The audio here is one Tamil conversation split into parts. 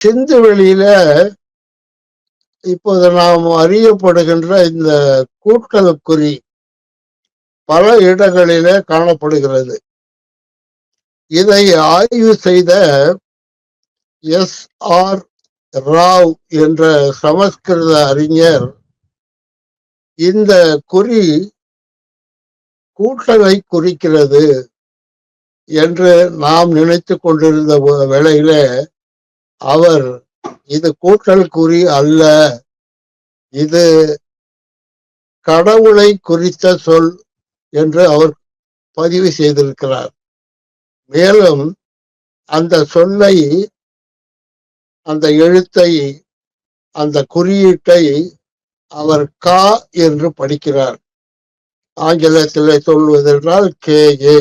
சிந்து வெளியில இப்போது நாம் அறியப்படுகின்ற இந்த கூட்டல் குறி பல இடங்களிலே காணப்படுகிறது. இதை ஆய்வு செய்த S.R. ராவ் என்ற சமஸ்கிருத அறிஞர் இந்த குறி கூட்டலை குறிக்கிறது என்று நாம் நினைத்து கொண்டிருந்த வேளையில அவர் இது கூட்டல் குறி அல்ல, இது கடவுளை குறித்த சொல் என்று அவர் பதிவு செய்திருக்கிறார். மேலும் அந்த சொல்லை, அந்த எழுத்தை, அந்த குறியீட்டை அவர் கா என்று படிக்கிறார். ஆங்கிலத்தில் சொல்வதென்றால் KA,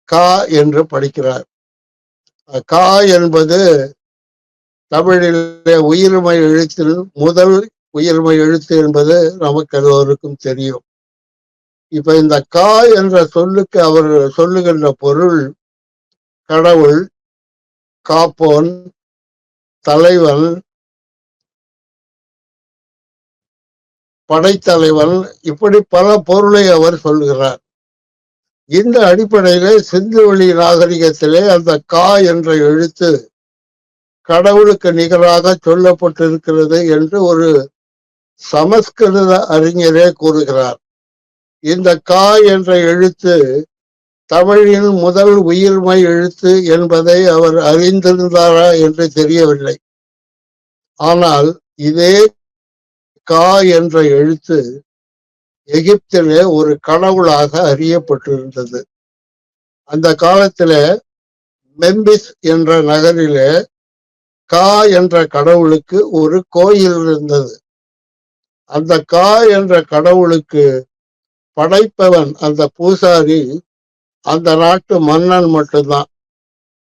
கா என்று படிக்கிறார். கா என்பது தமிழிலே உயிர்மை எழுத்தில் முதல் உயிர்மை எழுத்து என்பது நமக்கு எல்லோருக்கும் தெரியும். இப்ப இந்த கா என்ற சொல்லுக்கு அவர் சொல்லுகின்ற பொருள் கடவுள், காப்போன், தலைவன், படைத்தலைவன், இப்படி பல பொருளை அவர் சொல்லுகிறார். இந்த அடிப்படையிலே சிந்துவெளி நாகரிகத்திலே அந்த கா என்ற எழுத்து கடவுளுக்கு நிகராக சொல்லப்பட்டிருக்கிறது என்று ஒரு சமஸ்கிருத அறிஞரே கூறுகிறார். இந்த கா என்ற எழுத்து தமிழின் முதல் உயிர்மை எழுத்து என்பதை அவர் அறிந்திருந்தாரா என்று தெரியவில்லை. ஆனால் இதே கா என்ற எழுத்து எகிப்திலே ஒரு கடவுளாக அறியப்பட்டிருந்தது. அந்த காலத்திலே மெம்பிஸ் என்ற நகரிலே கா என்ற கடவுளுக்கு ஒரு கோயில் இருந்தது. அந்த கா என்ற கடவுளுக்கு படைப்பவன், அந்த பூசாரி, அந்த நாட்டு மன்னன் மட்டும்தான்.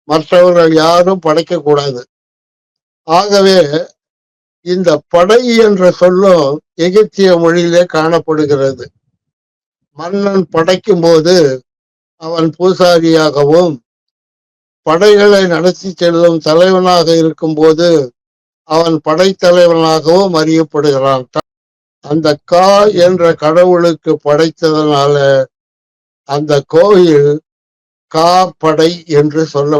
மற்றவர்கள் யாரும் படைக்க கூடாது. ஆகவே இந்த படை என்ற சொல்லும் எகிப்திய மொழியிலே காணப்படுகிறது. மன்னன் படைக்கும் போது அவன் பூசாரியாகவும், படைகளை நடத்தி செல்லும் தலைவனாக இருக்கும் போது அவன் படைத்தலைவனாகவும் அறியப்படுகிறான். அந்த கா என்ற கடவுளுக்கு படைத்ததனால அந்த கோயில் கா படை என்று சொல்ல